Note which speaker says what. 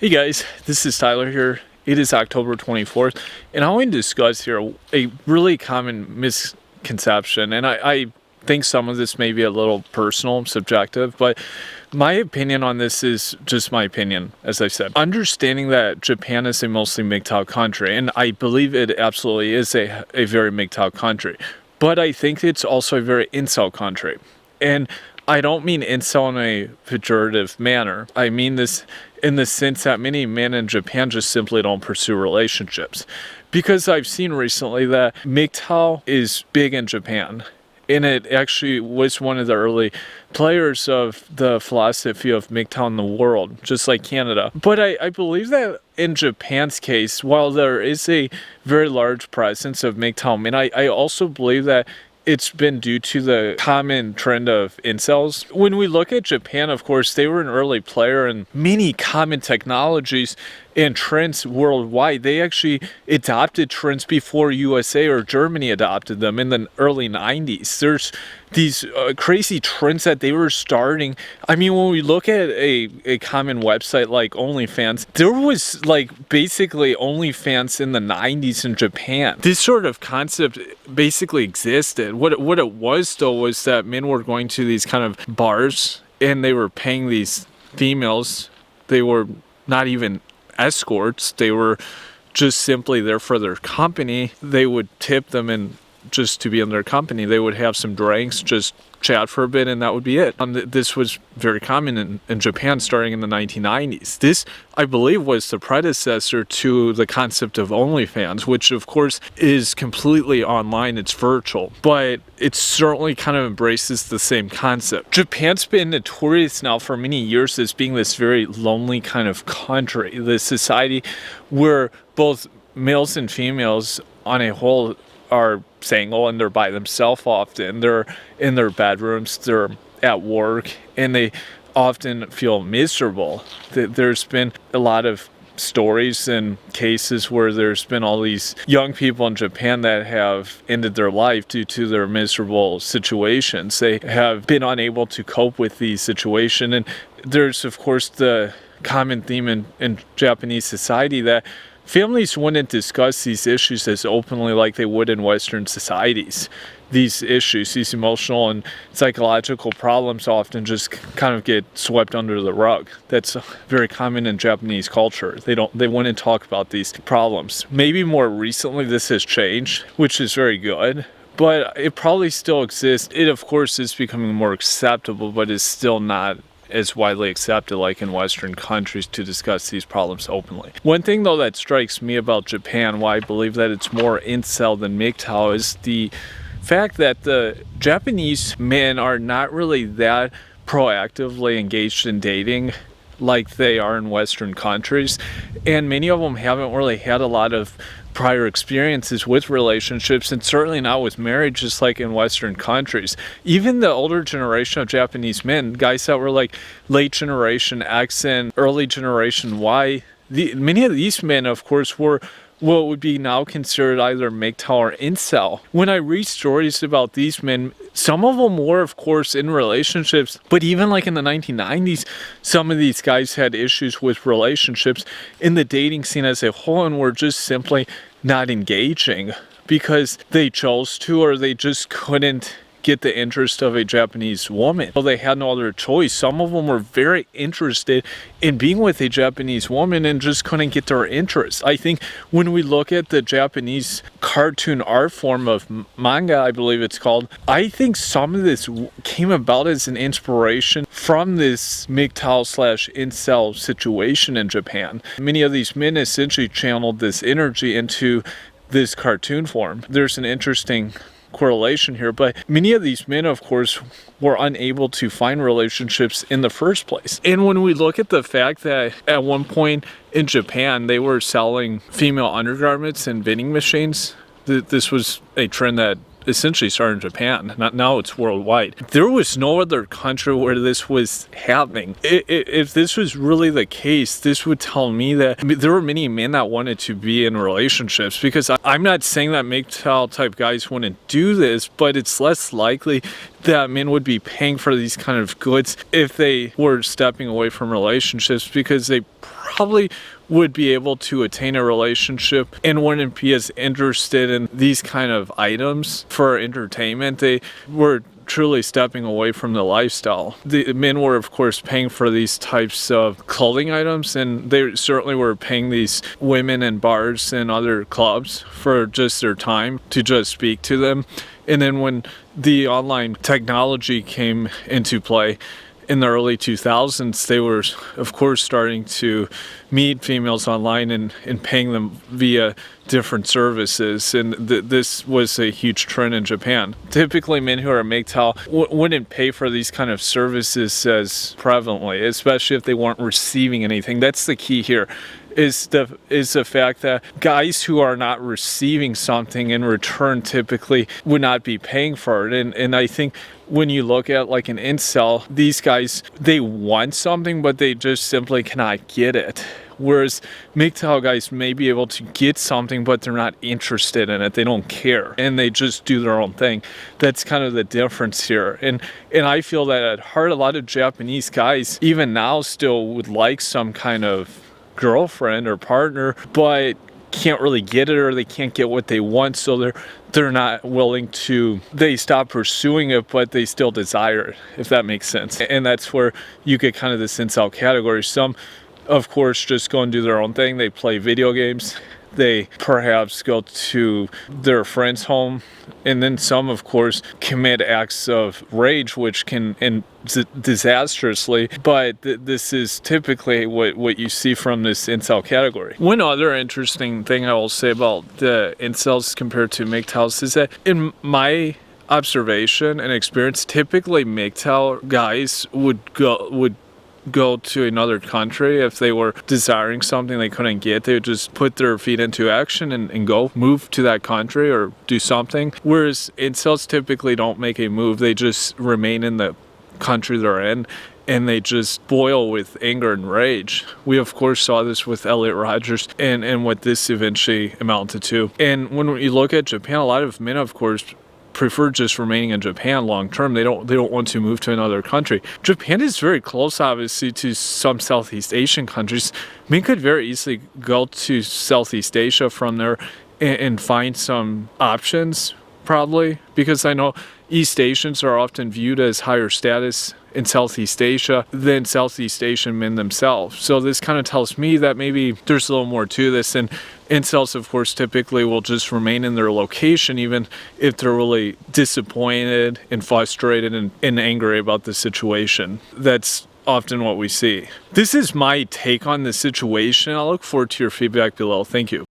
Speaker 1: Hey guys, this is Tyler here. It is October 24th, and I want to discuss here a really common misconception, and I think some of this may be a little personal, subjective, but my opinion on this is just my opinion, as I said. Understanding that Japan is a mostly MGTOW country, and I believe it absolutely is a very MGTOW country, but I think it's also a very incel country. And I don't mean incel in a pejorative manner. I mean this in the sense that many men in Japan just simply don't pursue relationships. Because I've seen recently that MGTOW is big in Japan. And it actually was one of the early players of the philosophy of MGTOW in the world, just like Canada. But I believe that in Japan's case, while there is a very large presence of MGTOW men, I also believe that it's been due to the common trend of incels. When we look at Japan, of course, they were an early player in many common technologies and trends worldwide. They actually adopted trends before USA or Germany adopted them in the early 90s. There's these crazy trends that they were starting. I mean, when we look at a common website like OnlyFans, there was like basically OnlyFans in the 90s in Japan. This sort of concept basically existed. What it was though was that men were going to these kind of bars and they were paying these females. They were not even escorts, they were just simply there for their company. They would tip them and just to be in their company. They would have some drinks, just chat for a bit, and that would be it. This was very common in Japan starting in the 1990s. This, I believe, was the predecessor to the concept of OnlyFans, which of course is completely online, it's virtual, but it certainly kind of embraces the same concept. Japan's been notorious now for many years as being this very lonely kind of country, this society where both males and females on a whole are single and they're by themselves often. They're in their bedrooms, they're at work, and they often feel miserable. There's been a lot of stories and cases where there's been all these young people in Japan that have ended their life due to their miserable situations. They have been unable to cope with the situation. And there's, of course, the common theme in Japanese society that families wouldn't discuss these issues as openly like they would in Western societies. These issues, these emotional and psychological problems often just kind of get swept under the rug. That's very common in Japanese culture. They wouldn't talk about these problems. Maybe more recently this has changed, which is very good, but it probably still exists. It of course is becoming more acceptable, but is still not as widely accepted like in Western countries to discuss these problems openly. One thing though that strikes me about Japan, why I believe that it's more incel than MGTOW, is the fact that the Japanese men are not really that proactively engaged in dating like they are in Western countries, and many of them haven't really had a lot of prior experiences with relationships, and certainly not with marriage, just like in Western countries. Even the older generation of Japanese men, guys that were like late generation X and early generation Y, many of these men, of course, were what would be now considered either MGTOW or incel. When I read stories about these men, some of them were, of course, in relationships, but even like in the 1990s, some of these guys had issues with relationships in the dating scene as a whole and were just simply not engaging because they chose to, or they just couldn't get the interest of a Japanese woman. Well, they had no other choice. Some of them were very interested in being with a Japanese woman and just couldn't get their interest. I think when we look at the Japanese cartoon art form of manga, I believe it's called, I think some of this came about as an inspiration from this MGTOW/incel situation in Japan. Many of these men essentially channeled this energy into this cartoon form. There's an interesting correlation here, but many of these men, of course, were unable to find relationships in the first place. And when we look at the fact that at one point in Japan they were selling female undergarments in vending machines, this was a trend that essentially started in Japan. Now it's worldwide. There was no other country where this was happening. If this was really the case, this would tell me that there were many men that wanted to be in relationships, because I'm not saying that MGTOW type guys wouldn't do this, but it's less likely that men would be paying for these kind of goods if they were stepping away from relationships, because they probably would be able to attain a relationship and wouldn't be as interested in these kind of items for entertainment. They were truly stepping away from the lifestyle. The men were, of course, paying for these types of clothing items, and they certainly were paying these women in bars and other clubs for just their time to just speak to them. And then when the online technology came into play in the early 2000s, they were, of course, starting to meet females online and paying them via different services. And this was a huge trend in Japan. Typically, men who are MGTOW wouldn't pay for these kind of services as prevalently, especially if they weren't receiving anything. That's the key here. Is the fact that guys who are not receiving something in return typically would not be paying for it. And I think when you look at like an incel, these guys, they want something, but they just simply cannot get it. Whereas MGTOW guys may be able to get something, but they're not interested in it. They don't care, and they just do their own thing. That's kind of the difference here. And I feel that at heart, a lot of Japanese guys, even now, still would like some kind of girlfriend or partner, but can't really get it, or they can't get what they want, so they're not willing to, they stop pursuing it, but they still desire it, if that makes sense. And that's where you get kind of this incel category. Some, of course, just go and do their own thing. They play video games. They perhaps go to their friend's home, and then some, of course, commit acts of rage, which can end disastrously. But this is typically what you see from this incel category. One other interesting thing I will say about the incels compared to MGTOWs is that, in my observation and experience, typically MGTOW guys would go to another country if they were desiring something they couldn't get. They would just put their feet into action and go move to that country or do something. Whereas incels typically don't make a move. They just remain in the country they're in, and they just boil with anger and rage. We, of course, saw this with Elliot Rodgers and what this eventually amounted to. And when you look at Japan, a lot of men, of course, prefer just remaining in Japan long term. They don't want to move to another country. Japan is very close, obviously, to some Southeast Asian countries. Men could very easily go to Southeast Asia from there and find some options, probably, because I know East Asians are often viewed as higher status in Southeast Asia than Southeast Asian men themselves. So this kind of tells me that maybe there's a little more to this. And incels, of course, typically will just remain in their location even if they're really disappointed and frustrated and angry about the situation. That's often what we see. This is my take on the situation. I'll look forward to your feedback below. Thank you.